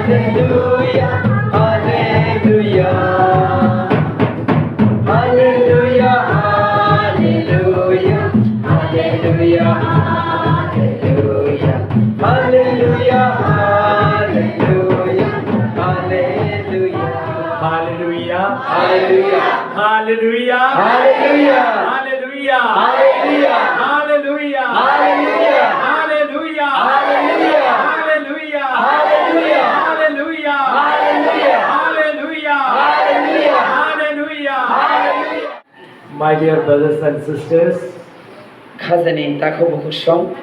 hallelujah, hallelujah. Hallelujah, hallelujah, hallelujah, hallelujah. Hallelujah, hallelujah, hallelujah. Hallelujah. Hallelujah. Hallelujah. Hallelujah. Hallelujah. Hallelujah. Hallelujah. Hallelujah. Hallelujah. Hallelujah. Hallelujah. Hallelujah. Hallelujah. Hallelujah. Hallelujah. Hallelujah. Hallelujah. Hallelujah. My dear brothers and sisters, 가자니 다커보고쇼.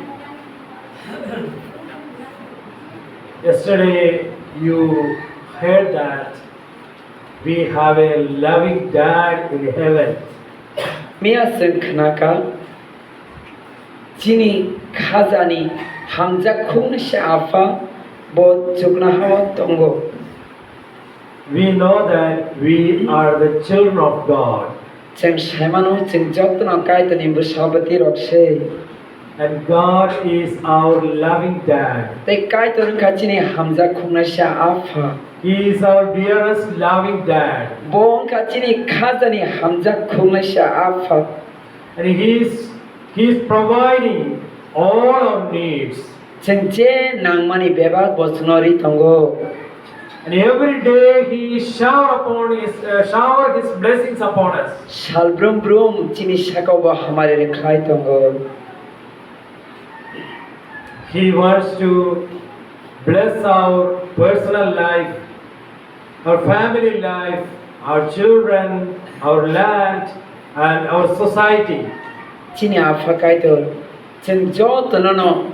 yesterday you heard that we have a loving dad in heaven. 미야슨 크나까 지니 가자니 함자 콩시 아파 뭐 죽나 하와 동고. We know that we are the children of God. 정 살만호 정 적드나 까이더니 무사버티 럭세. And God is our loving dad. 때 까이더는 같이니 함자 콩나시 아파. He is our dearest loving dad. 뭐 같이니 가자니 함자 콩나시 아파. And He is providing all our needs. 정제 낭만이 배박 버스너리 동고. And every day He shower His blessings upon us. 살브름브름 지니 샤가와 하마리를 클라이 동고. He wants to bless our personal life, our family life, our children, our land, and our society. 지니 아파 까이더 정저 떠너노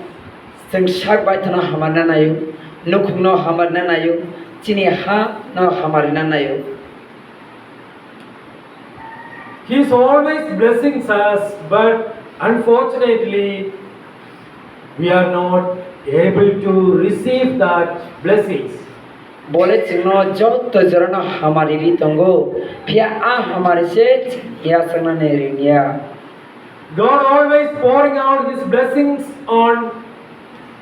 정 샤바이터나 하마나나요 누쿵노 하마나나요 지니 하나 하마리나나요. He is always blessing us, but unfortunately, we are not able to receive that blessings. बोले चिनो जो तो जरना हमारी रीतंगो फिर आ हमारे से या संगना नेरिया. God always pouring out His blessings on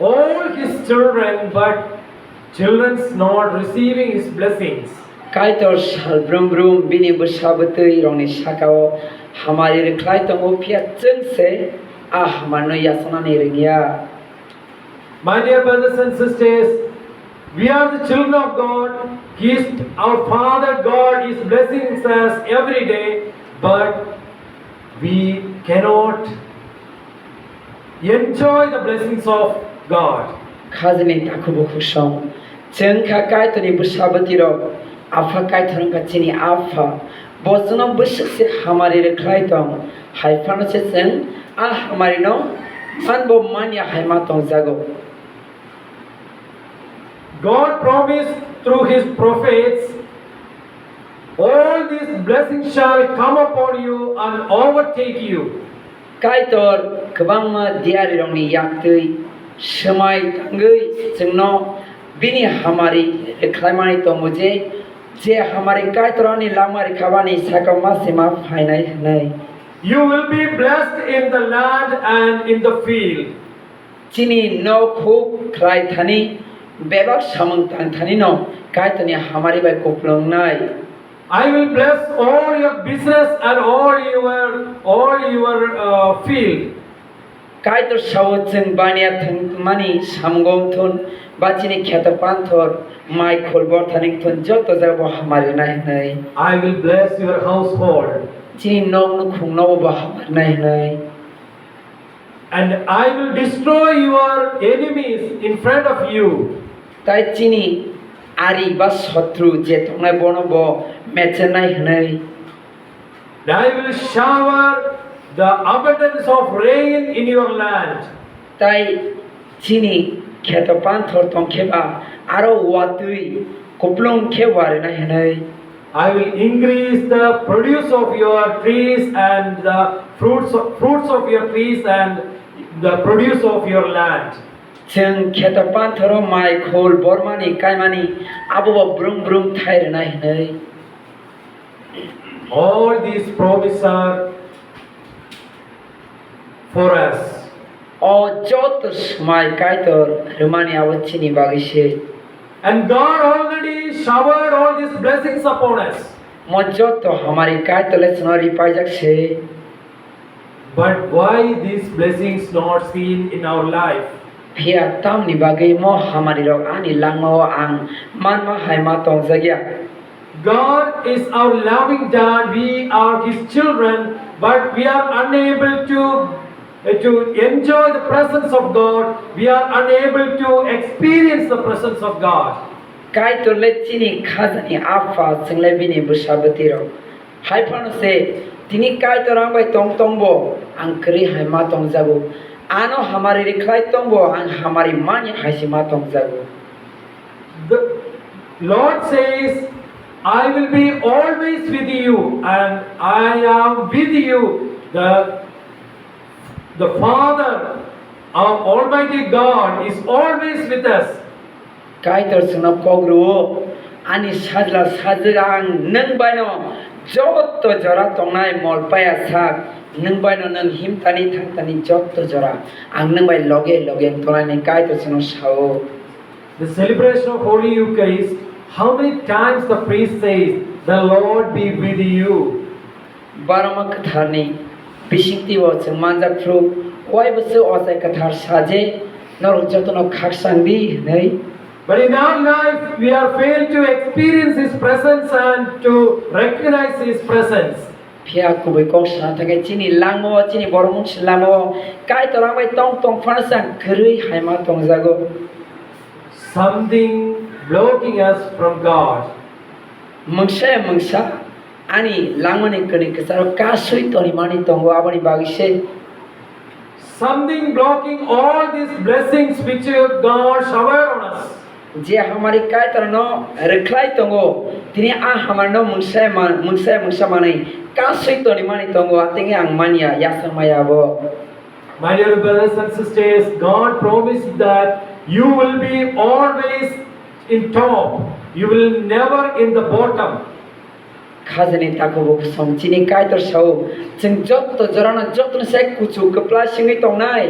all His children, but children's not receiving His blessings. काय तो शल्ब्रम ब्रूम बिनी बुशाबत इरोनी शाकाओ हमारी रिक्लाई तंगो फिर चंग से आ हमारे या संगना नेरिया. My dear brothers and sisters, we are the children of God. Our Father God is blessing us every day, but we cannot enjoy the blessings of God. खाजने ताकुबो खुशाओ चंखा काय तो निबु शाबतिरो आफा काय थरंग चिनी आफा बोसनो बुश से हमारे रिक्लाई तंग हाइफानो से चंग आ हमारी नो अनबो मान्या हाइमा तंग जागो. God promised through His prophets, all these blessings shall come upon you and overtake you. काय तोर कबांग मा दियारी रोंगनी याक्तई समय तंगई चंगनो बिनी हमारी रिक्लाइमानी तो मुझे जे हमारे काय तोरानी लामारी खवानी साकमा सेमा फाइनाई नहीं. You will be blessed in the land and in the field. चिनी नो खूब क्राई थानी बेबाक सामंग थानी नो काय तनी हमारी बाई कोपलोंग नाई. I will bless all your business and all your field. काय तो शावचंग बानिया थंग मानी सामगोंग थुन बाचिनी ख्यात पांथोर माई खोलबोर थानी थुन जो तो जब वो हमारी नहीं नहीं. I will bless your household. चिनी नोंग नु खुंग नो वो हमारी नहीं नहीं. And I will destroy your enemies in front of you. ताई चिनी आरी बस शत्रु जे तोंगनाय बोनो बो मेचनाय हनै. And I will shower the abundance of rain in your land. ताई चिनी ख्यात पांथोर तोंखेबा आरो वातुई कोपलोंग खेवारे नहीं हनै. I will increase the produce of your trees and the fruits of your trees and the produce of your land. जों खेत पांथरो माई खोल बरमानी कायमानी आबो ब्रुम ब्रुम थाइर नाही नै. All these promises are for us. ओ जोत स्माय कायतर Ramani आवचिनी बागिसे And God already showered all these blessings upon us. मजो तो हमारी काय तले सुनारी पाजक से But why these blessings not seen in our life? फिया ताम निबागे मो हमारी लोग आनी लांगो आंग मान मा हाय मा तोंग जगिया God is our loving dad. We are His children, but we are unable to enjoy the presence of God. We are unable to experience the presence of God. काय तो ले चिनी खाजनी आफा संगले बिनी बुशाबती रो हाय फानो से तिनी काय तो रांग बाय तोंग तोंग बो अंकरी हाय मा तोंग जागो आनो हमारी रिखलाई तोंग बो आंग हमारी मानी हाय सी मा तोंग जागो The Lord says, I will be always with you, and I am with you. The Father, our Almighty God, is always with us. काय तो सुनो कोगरो आनी साजला साजरांग नंग बायनो जोत तो जरा तोंगनाय मल पाया साक नंग बायनो नंग हिमतानी थांगतानी जोत तो जरा आंग नंग बाय लगे लगे तोनाने काय तो सुनो Sao The celebration of Holy Eucharist, how many times the priest says, the Lord be with you. बारमा कथारनी बिसिंगती वो जों मानजा फ्रु वाय बसो अजाय कथार साजे नरक जतनो खाकसांदी नै But in our life, we are failed to experience His presence and to recognize His presence. फिया कुबै कोसा थाके चिनी लांगो चिनी बरमुं लामो काय तो रांबाय तोंग तोंग फानसां गरै हायमा तोंग जागो Something blocking us from God. मंगसा आनी लांगमनि कनि कसारो कासुइ तोनि मानि तोंगो आबनि बागिसे Something blocking all these blessings which God showered on us. जे हमारी काय तरनो रखलाई तंगो तिनी आ हमारनो मुंगसा मानै कासुइ तोनि मानि तंगो आतेंगे आं मानिया यासमायाबो My dear brothers and sisters, God promised that you will be always in top. You will never in the bottom. खाजनि ताको सम चिनी काय तर साउ जों जत जराना जतन से कुचु कप्ला सिङै तंनाय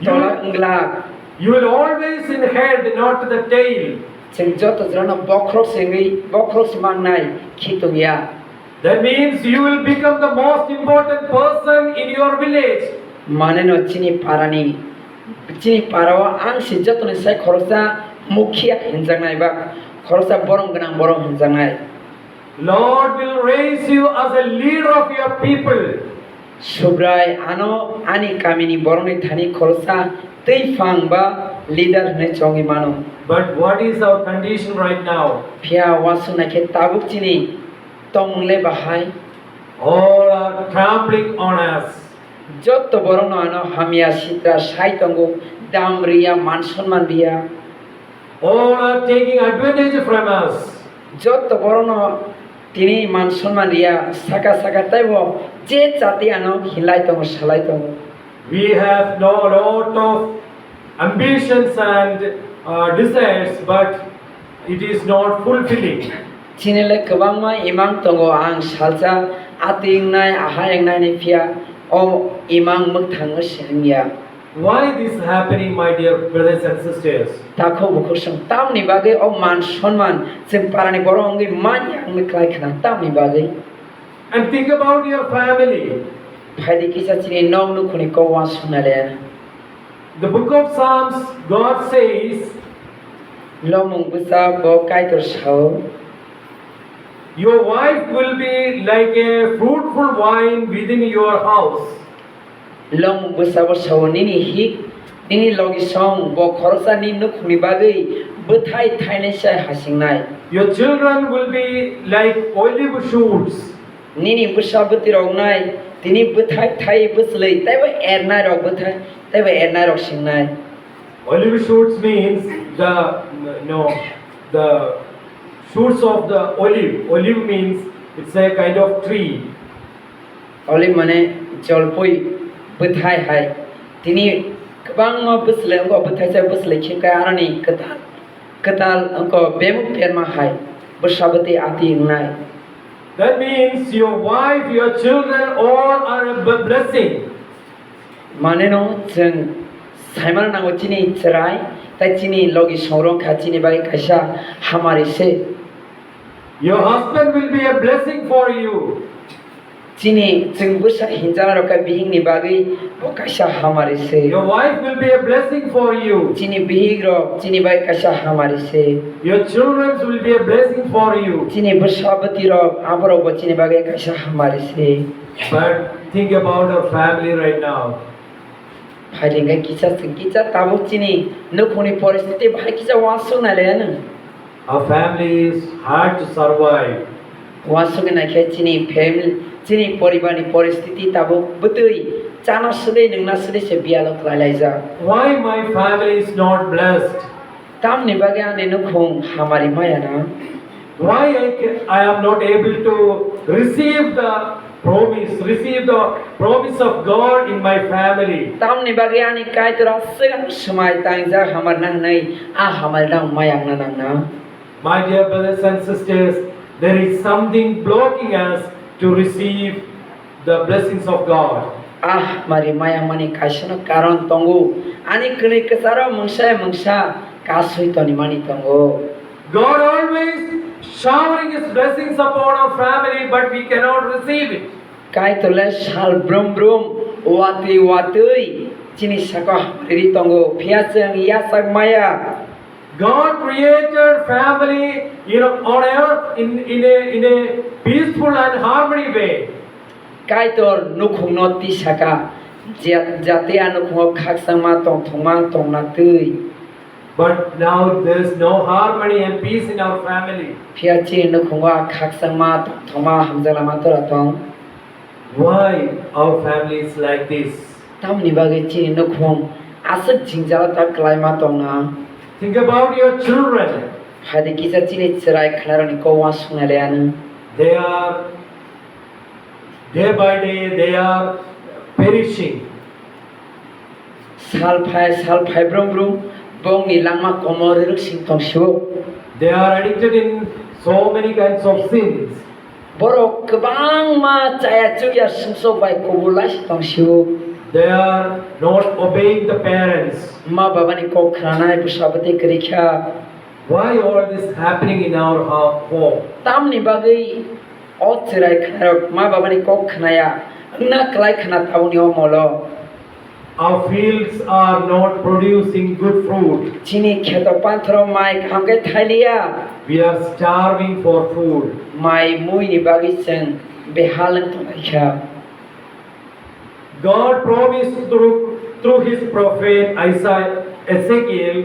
तोला इंगला You will always in head, not the tail. जों जत जराना बख्रो सिङै बख्रो सिमांनाय खितुया That means you will become the most important person in your village. मानेनो चिनी पारावा आं सि जतन से खरसा मुखिया हिनजांनाय बा खरसा बरं गोनां बरं हिनजांनाय Lord will raise you as a leader of your people. Subray आनो आनी कामिनी बरंनि थानी खरसा तै फांबा लीडर ने चोंगी मानो But what is our condition right now? फिया वासुना के ताबुक चिनी तोंगले बाहाय All are trampling on us. जत बरं आनो हामिया सित्रा साइ तंगो दामरिया मान सन्मान दिया All are taking advantage from us. जत बरं तिनी मान सन्मान दिया साका ताइबो जे जाति आनो हिलाय तंगो सलाय तंगो We have no lot of ambitions and desires, but it is not fulfilling. चिनेले गोबांमा इमां तंगो आं सालजा आतिंनाय आहायंनाय नि फिया ओ इमां मोगथाङो सिंगिया Why this is happening, my dear brothers and sisters? ताखौ बुखुसं तामनि बागै ओ मान सन्मान जों पारानि बरंगै मान यांनो क्लायखना तामनि बागै And think about your family. फायदि किसा चिनि नंग नुखुनि को वा सुनाले The book of Psalms, God says, लमुं Busa बो कायतर Sao your wife will be like a fruitful vine within your house. लमुं Busa बो साव निनि हिक निनि लगी सं बो खरसा नि नुखुनि बागै बोथाय थायनायसाय हासिंनाय Your children will be like olive shoots. निनि Busa बोतिरावनाय तिनि बोथाय थाय बोसलै तायबो एरनाय रग बोथाय तायबो एरनाय रग सिंनाय Olive shoots means the shoots of the olive. Olive means it's a kind of tree. ओली माने जलपय बोथाय हाय तिनि गोबां मा बोसलै अंको बोथायसा बोसलै खिका आरनि कताल अंको बेमुक पेरमा हाय बुसाबति आति इंनाय That means your wife, your children, all are a blessing. मानेनो जों साइमान नांगौ चिनि चराय tai chini logi sorong kha chini bai kaisa hamari se Your husband will be a blessing for you. chini jeng busa hinjala roka bihing ni bagai bo kaisa hamari se Your wife will be a blessing for you. chini bihing ro chini bai kaisa hamari se Your children will be a blessing for you. chini busabati ro abro bo chini bagai kaisa hamari se But think about our family right now. Phalinga kita tabo chini nukhoni paristhiti bhai kita wasu na len Our family is hard to survive. wasu na khe chini family chini poribani paristhiti tabo butui chana sudai nungna sudai se bialo klailaija Why my family is not blessed? tam ni bagai ane nukhong hamari maya na Why I am not able to receive the promise of God in my family. tam ni bagai ane kai tora segan samai tangja hamar na nai a hamar dang mayang na nang na My dear brothers and sisters, there is something blocking us to receive the blessings of God. ah mari mayang mani kaisana karon tongu ani kene kesara mungsa kasui toni mani tongu God always showering His blessings upon our family, but we cannot receive it. kai tole sal brum watui chini saka ri tongu phiachang yasak maya God created family, on earth in a peaceful and harmony way. kai tor nukhung no ti saka jate anukhung khaksang ma tong thongma tong na tui But now there is no harmony and peace in our family. phiachi nukhung wa khaksang ma tong thongma hamjala ma tora tong Why our family is like this? tam ni bagai chini nukhung asak jingjala ta klai ma tong na Think about your children. hadi kisa chini chirai khanarani ko wa suna le anu They are, day by day, they are perishing. sal phai brum bong ni langma komor ruk sing tong shu They are addicted in so many kinds of sins. borok kebang ma chaya chukya sumso bai kobulas tong shu They are not obeying the parents. ma baba ni ko khana busabati karikha Why all this happening in our home? tam ni bagai o chirai khanarok ma baba ni ko khanaya na klai khana tauni o molo Our fields are not producing good fruit. chini kheto panthro mai khamge thailia We are starving for food. mai mui ni bagai seng behalang to kha God promised through His prophet Ezekiel,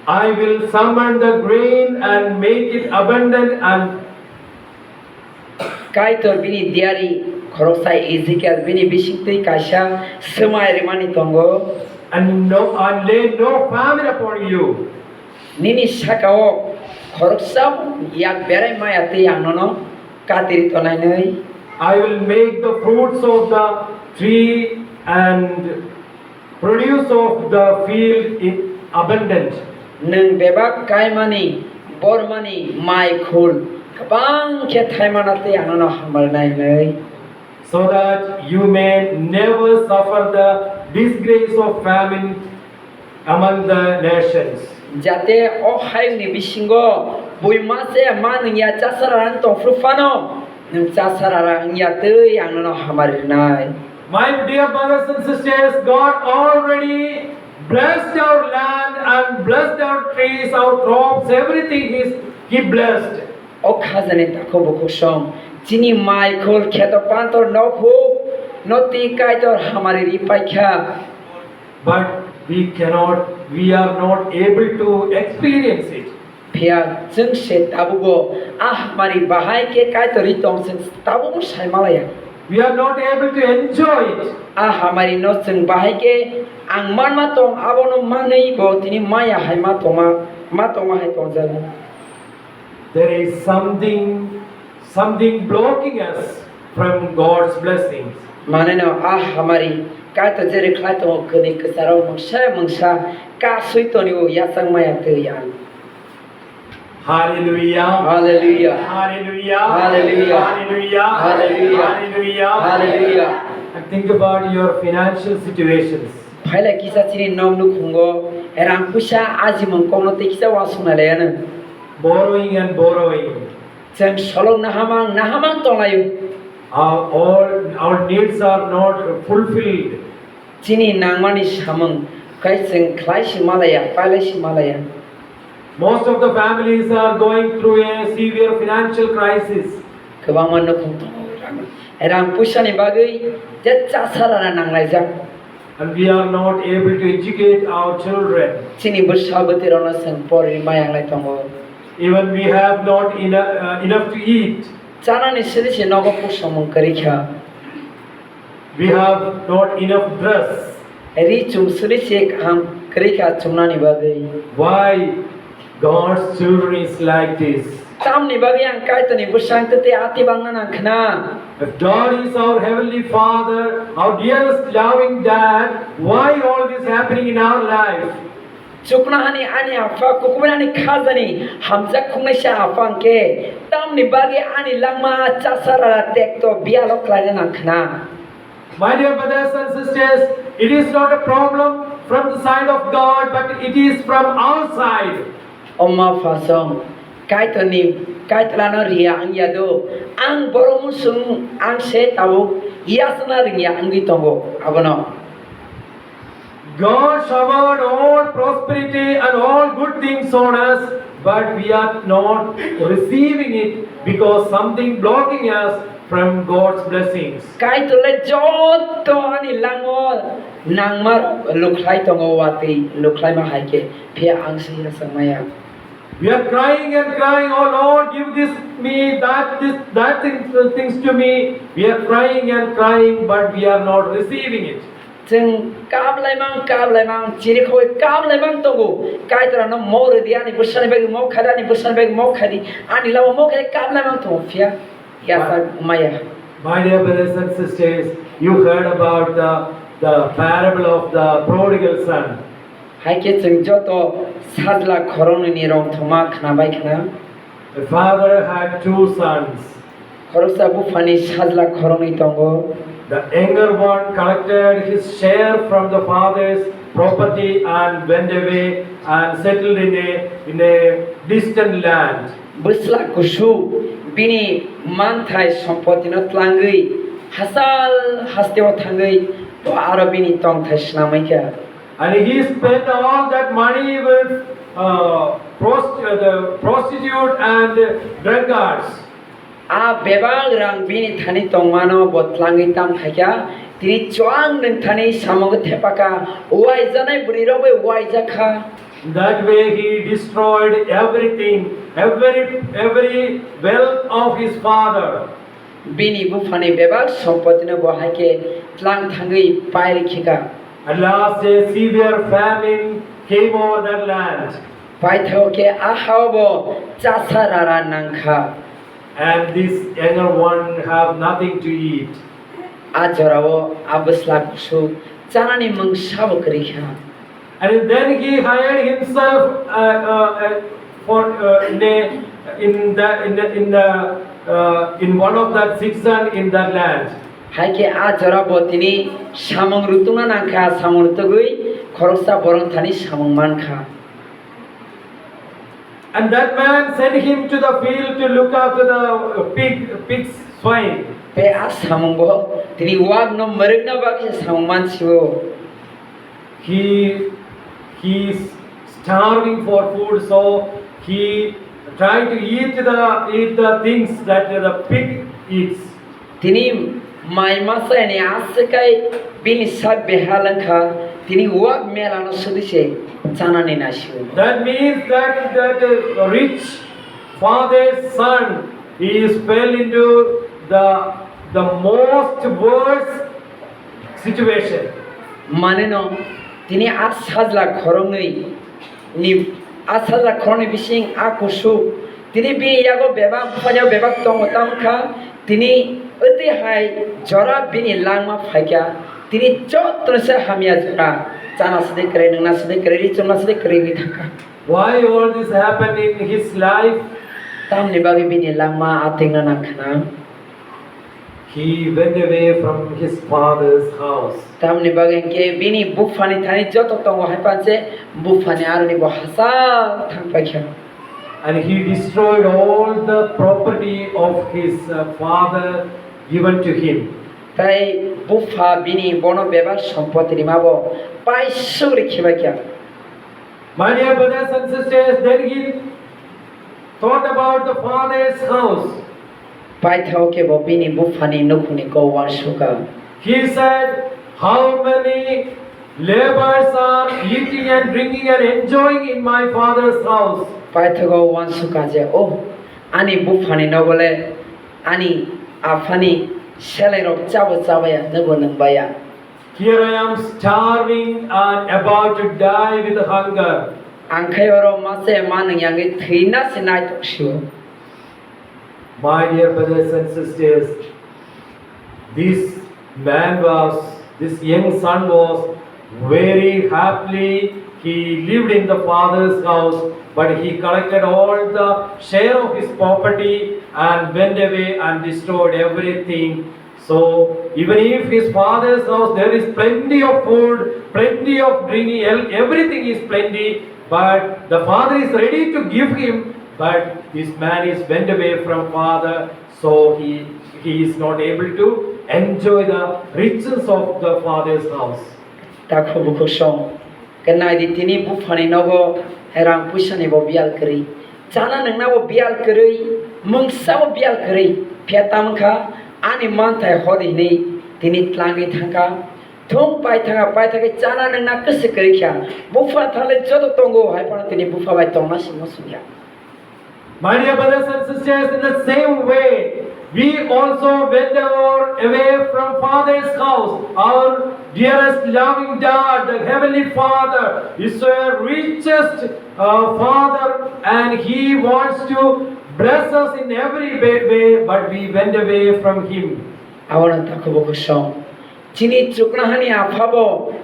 I will summon the grain and make it abundant and kai tor bini diari khorosai ezekiel bini bisitei kaisa semai remani tongo lay no famine upon you. nini sakao khorosam yak berai maya te anono katiri tonai nei I will make the fruits of the tree and produce of the field abundant. nung beba kai mani bor mani mai khul kabang khe thaimana te anono hamal nai nei So that you may never suffer the disgrace of famine among the nations. jate o hai ni bisingo buima se manung ya chasaran tong frufano nung chasarara ya te anono hamal nai My dear brothers and sisters, God already blessed our land and blessed our trees, our crops, everything He blessed. o khazane takho bokosom chini mai khol kheto pantor no khu no ti kai tor hamari ri paikha But we are not able to experience it. phia chung se tabugo ah mari bahai ke kai tor ri tong sing tabu sai malaya We are not able to enjoy it. ah hamari no chung bahai ke ang man ma tong abono manei bo tini maya hai ma toma hai tong jana There is something blocking us from God's blessings. maneno ah hamari kai to jere khai to kene kasaro mungsa ka sui to ni ya sang maya te yan Hallelujah. Hallelujah. Hallelujah. Hallelujah. Hallelujah. Hallelujah. Hallelujah. Hallelujah. And think about your financial situations. Phaila kisa chini nom nu khungo rang pusa aji mengkong te kita wasuna leyana borrowing and borrowing. jeng solong nahamang tonglayu All our needs are not fulfilled. chini nangmani samung kai jeng khlai si malaya palai si malaya Most of the families are going through a severe financial crisis. kebang manu kong rang pusa ni bagai jatsa sarana nanglai jak And we are not able to educate our children. chini bersabati rona sen pori mayang lai tongo Even we have not enough to eat. chana ni sidi si nogo pusomung karikha We have not enough dress. ri chung sidi si ham karikha chumna ni bagai Why God's children is like this? tam ni bagai ang kai tani busang te ati bangna nang khna If God is our heavenly Father, our dearest loving Dad, why all this happening in our life? chukna hani ani afa kukuna ni khazani hamza khungai sha afang ke tam ni bagai ani langma chasara tek to bialo klai nang khna My dear brothers and sisters, it is not a problem from the side of God, but it is from our side. Oma fasong kai tani kai tlano ria ang yado ang borom sung ang se tabu yasna ringia angi tongo abono God showered all prosperity and all good things on us, but we are not receiving it because something blocking us from God's blessings. kai tole jot to ani lango nangmar luklai tongo wati luklai ma haike phia ang se samaya We are crying and crying, oh Lord, give this me, that things to me. We are crying and crying, but we are not receiving it. jeng kab lai mang chiri khoi kab lai mang tongo kai tra no mor dia ni busan bag mo khada ni busan bag mo khadi ani lawo mo khade kab lai mang to phia yasa maya My dear brothers and sisters, you heard about the parable of the prodigal son. haike jeng joto sadla khorong ni rong thoma khna bai khna The father had two sons. khorosa bu fani sadla khorong ni tongo The younger one collected his share from the father's property and went away and settled in a distant land. busla kusu bini man thai sampoti no tlangai hasal hasteo thangai to aro bini tong thai snamai kya And he spent all that money with the prostitute and drunkards. a bebang rang bini thani tongmano botlangai tam thakya tini chuang nang thani samog thepaka wai janai buri robai wai jakha That way he destroyed everything, every wealth of his father. bini bu fani bebang sampoti no bahake tlang thangai pairi khika At last a severe famine came over that land. paithau ke ahabo chasarara nangkha And this younger one have nothing to eat. ajorabo abusla kusu chanani mung sabo karikha And then he hired himself in one of that citizen in that land. haike ajorabo tini samung rutuna nangkha samung rutugui khoroksa borong thani samung mankha And that man sent him to the field to look after the pigs, swine. pe a samung bo tini wag no merigna bagse samung manchibo He's starving for food, so he tried to eat the things that the pig eats. tini mai masa ni asakai bini sab behalangkha tini wag melano sudise chanani nasibo That means that the rich father's son, he fell into the most worst situation. maneno tini asajla khorongei ni asajla khoroni bising akusu tini bi yago bebak phaja bebak tong tamkha tini ati hai jora bini langma phakya tini chotro se hamya jora chana sade kare nangna sade kare ri chona sade kare gi thaka Why all this happened in his life? tam ni bagi bini langma atingna nakhna he went away from his father's house. Tamni bagen ke bini bufani thani joto tongo haipanse bufani aruni bo hasa thangpakya. And he destroyed all the property of his father given to him. Tai bufa bini bono beba sampoti rimabo pai suri khibakya. My dear brothers and sisters, then he thought about the father's house. Pai thao ke bo bini bufani nukuni ko warsuka. He said, how many laborers are eating and drinking and enjoying in my father's house. Pai thago wansuka je oh ani bufani nobole ani afani selero chabo chabaya nebo nambaya. Here I am starving and about to die with hunger. Angkayoro mase manang yangi thina sinai tokshu. My dear brothers and sisters, this young son was very happily, he lived in the father's house, but he collected all the share of his property and went away and destroyed everything. So even if his father's house there is plenty of food, plenty of drinking, everything is plenty, but the father is ready to give him, but this man is went away from father, so he is not able to enjoy the riches of the father's house. Takho bukusong kenai di tini bufani nogo herang pusani bo bial keri. Jana nang na bo bial keri, mungsa bo bial keri. Piatam ka ani mantai hodi ni tini tlangi thangka. Thong pai thanga jana nang na kese keri kya. Bufa thale jodo tongo hai pana tini bufa bai tong nasi mosunya. My dear brothers and sisters, in the same way, we also went away from Father's house. Our dearest loving dad, the Heavenly Father, is our richest Father, and He wants to bless us in every way, but we went away from Him. Awana takho bukusong chini chukrahani afabo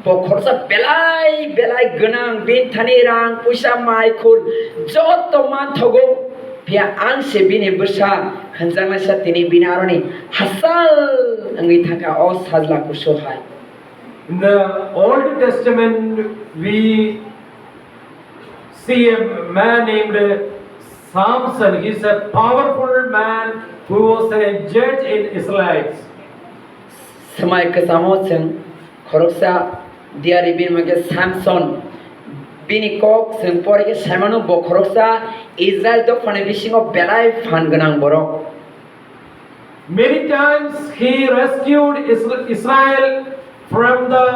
bo khorsa belai genang bin thani rang puisa mai khul joto man thogo pia ang se bini bursa khanjangna sa tini binaroni hasal angi thaka o sajla kuso hai. In the Old Testament, we see a man named Samson. He's a powerful man who was a judge in Israelites. Samai kasamo sing khorsa diari bin mage Samson bini kok sing pore ke samanu bo khorsa Israel do phane bisingo belai phan ganang borok. Many times he rescued Israel from the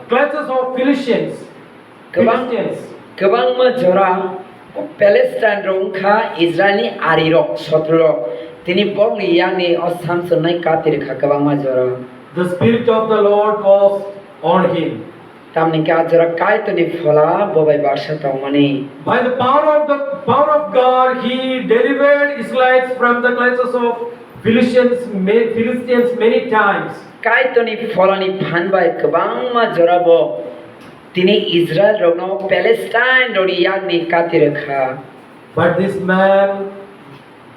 clutches of Philistines. Kebang ma jora Palestine rong kha Israel ni arirok sotro tini bong ni yang ni o Samson nai katir kha kebang ma jora. The Spirit of the Lord was on him. Tamni ka jora kai to ni phola bobai barsha tawmani. By the power of God, he delivered Israelites from the clutches of Philistines many times. Kai to ni phola ni phan bai kebang ma jora bo tini Israel rong no Palestine rong yang ni katir kha. But this man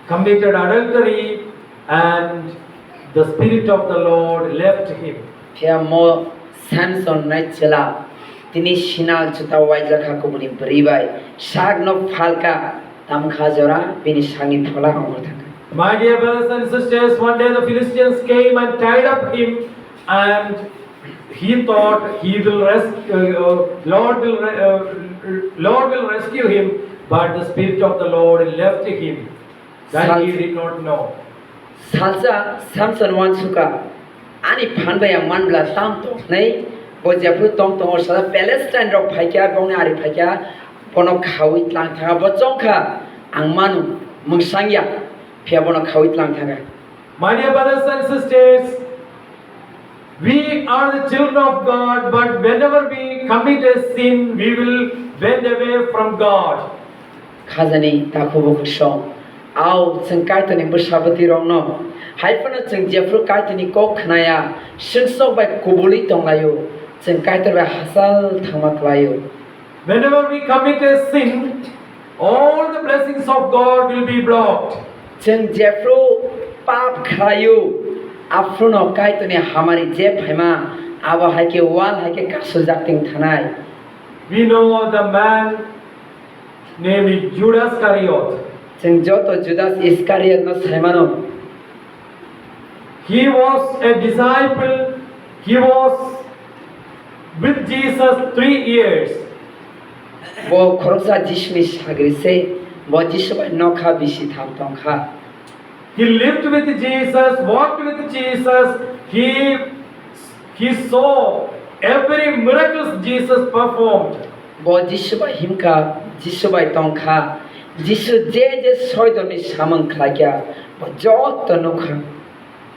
committed adultery and the Spirit of the Lord left him. Pia mo Samson nai chela tini sinal chuta waija kha ko muni bribai sag no phalka tam kha jora bini sangi phola amor thaka. My dear brothers and sisters, one day the Philistines came and tied up him, and he thought Lord will rescue him, but the Spirit of the Lord left him. That he did not know. Salsa Samson wan suka ani phan bai man bla tam to nei bo japru tong tong sa Palestine ro phaikya bong ari phaikya bono khawit lang tha bo chongkha ang manu mungsangya phia bono khawit lang tha. My dear brothers and sisters, we are the children of God, but whenever we commit a sin, we will wend away from God. Khazani takho bo khusong au sing kai tani bursabati rong no haipana sing jefru kai tani ko khnaya sing sok bai kubuli tonglayo sing kai tar hasal thamaklayo. Whenever we commit a sin, all the blessings of God will be blocked. Sing jefru pap khlayo आफ्रुनो कायतोनि हमारी जे फाइमा आबो हायके वाल हायके कासु जाक्तिं थानाय We know the man named Judas Iscariot. जों जतो जुदास इस्कारियत न साइमानो He was a disciple. He was with Jesus 3 years. बो खरसा जिसुनि साग्रिसे बो जिसुबाय नखा बिसि थाम तंखा He lived with Jesus, walked with Jesus. He saw every miracle Jesus performed. बो जिसुबाय हिमका जिसुबाय तंखा जिसु जे जे सयदनि सामं खाग्या बो जत नखा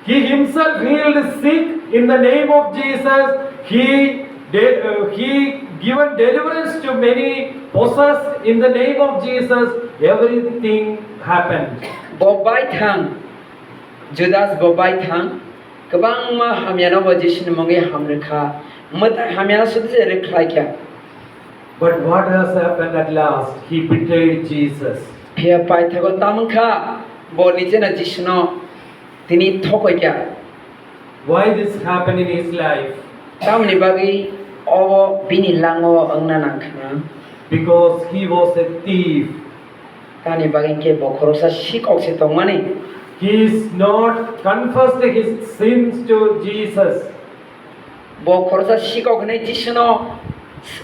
He himself healed the sick in the name of Jesus. He given deliverance to many possessed in the name of Jesus. Everything happened. बो बायथां जुदास बो बायथां गोबां मा हामियानो बो जिसुनि मंगे हामरखा मता हामियानो सुदे रेख्लायख्या But what has happened at last? He betrayed Jesus. हे पाइथागो तामखा बो निजेना जिसुनो तिनी थकैख्या Why this happened in his life? तामनि बागै अबो बिनि लाङो अंना नांखा Because he was a thief. तानि बागै के बखरसा सिकौसे तंमाने He is not confessed his sins to Jesus. बखरसा सिकौखने जिसुनो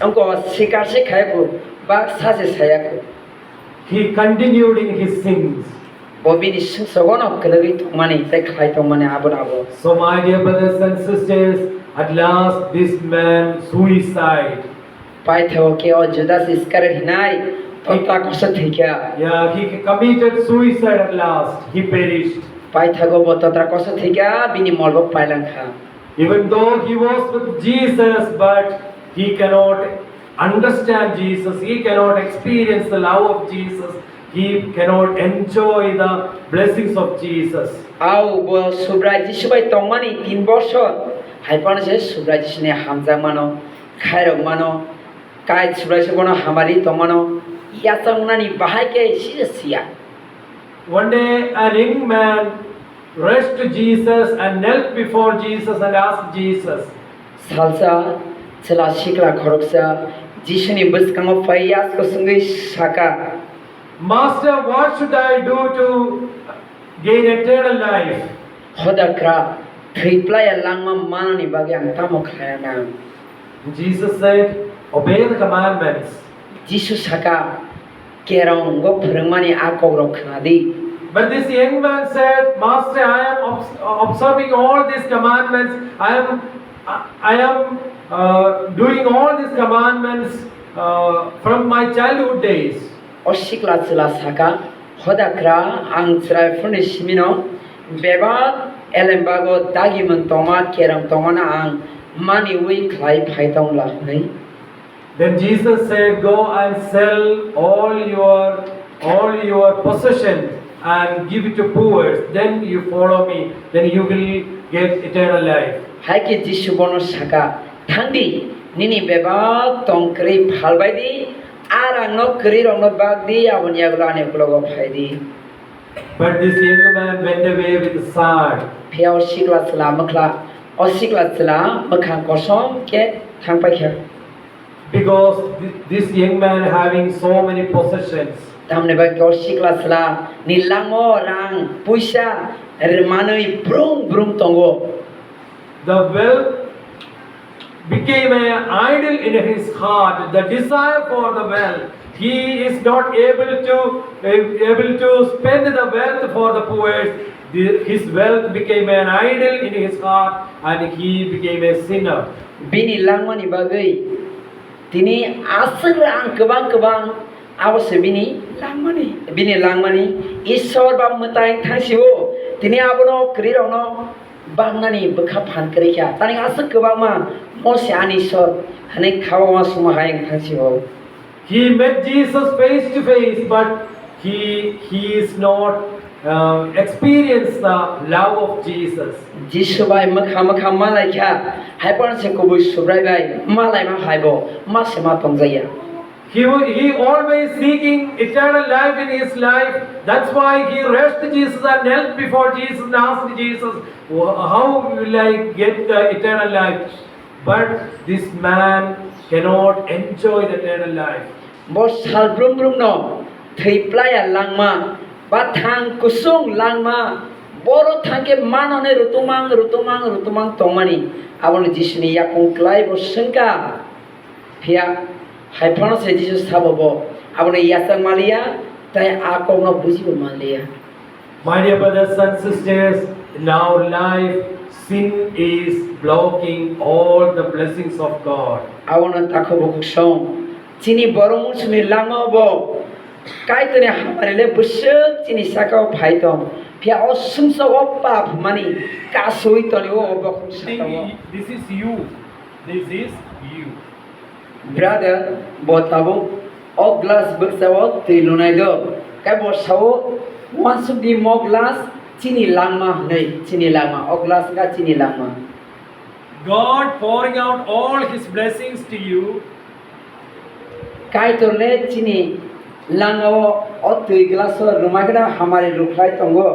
अंको सिकारसे खायको बा सासे सायाको He continued in his sins. बो बिनि सगोनो कलगै तंमाने जाय खाय तंमाने आबो So my dear brothers and sisters, at last this man suicide. पाइथागो के ओ जुदास इस्कारेट हिनाय तंता कसो थैख्या Yeah, he committed suicide at last. He perished. पाइथागो बो तंता कसो थैख्या बिनि मलबो पाइलांखा Even though he was with Jesus, but he cannot understand Jesus. He cannot experience the love of Jesus. He cannot enjoy the blessings of Jesus. आउ बो सुब्राय जिसुबाय तंमानि 3 बছর हाइपानसे सुब्राय जिसुनि हामजा मानो खायरक मानो काय सुब्राय सबनो हामारि तंमानो याचंनानि बाहायके सिया One day, a young man rushed to Jesus and knelt before Jesus and asked Jesus, salsa चला सिक्ला खरकसा जिसुनि बसकांगो फैयासको संगै साका Master, what should I do to gain eternal life? हदक्रा थैप्लाय लांमा माननि बागै आं तामो खायाना Jesus said, obey the commandments. जिसु साका केरंगो फोरोंमानि आकग्र खोनादि But this young man said, Master, I am observing all these commandments. I am doing all these commandments from my childhood days. असिक्ला चला साका हदक्रा आं चरायफोरनि सिमिनो बेबा एलेम्बागो दागिमोन तमा carrom तमाना आं मानि वे खाय फायदं लाखनै Then Jesus said, go and sell all your possessions and give it to poor. Then you follow me. Then you will get eternal life. हायके जिसु बनो साका थांदि निनि बेबा तंक्रै फालबायदि आरांनो करिरंनो बागदि आवनियागलाने कुलगो फायदि But this young man went away with sad. फेयाव सिक्ला चला मखला असिक्ला चला मखां कसम के थांपायखे Because this young man having so many possessions. तामने बागै असिक्ला चला निलांगो रां पैसा मानै ब्रुं तंगो The wealth became an idol in his heart. The desire for the wealth. He is not able to spend the wealth for the poor. His wealth became an idol in his heart, and he became a sinner. बिनि लांमानि बागै दिनै आसोर आं गोबां आवश्य बिनि लांमानि ईश्वर बा मताय थांसिबो दिनै आबनो करिरंनो बांनानि बखा फानकरिखा तानि आसो गोबांमा मसे आनिश्वर हने खावा समाहाय थांसिबो He met Jesus face to face, but he is not experienced the love of Jesus. जिसुबाय मखा मालायखा हायपनसे कोबो सुब्रायबाय मालाय मा हायबो मासे मा तंजाया He always seeking eternal life in his life. That's why he rushed Jesus and knelt before Jesus and asked Jesus, how will I get the eternal life? But this man cannot enjoy the eternal life. Bo salbrum brum no thei playa langma ba thang kusung langma boro thangke manone rutumang tongmani abon jisni yakung klai bo sengka pia haifano se Jesus sabobo abon yasang malia tai akong no bujibo malia. My dear brothers and sisters, in our life, sin is blocking all the blessings of God. Abon takho bo kusong chini borong suni langma bo kai tene hamare le busuk chini sakao phaitong pia osumsa oppa mani kasoi tole o obok satawa. This is you. This is you. Brother botabo o glass buksawo tilunai do kai bo sawo once di mo glass chini langma nei chini langma o glass ga chini langma. God pouring out all His blessings to you. Kai tole chini langao o tui glass rumagda hamare ruklai tongo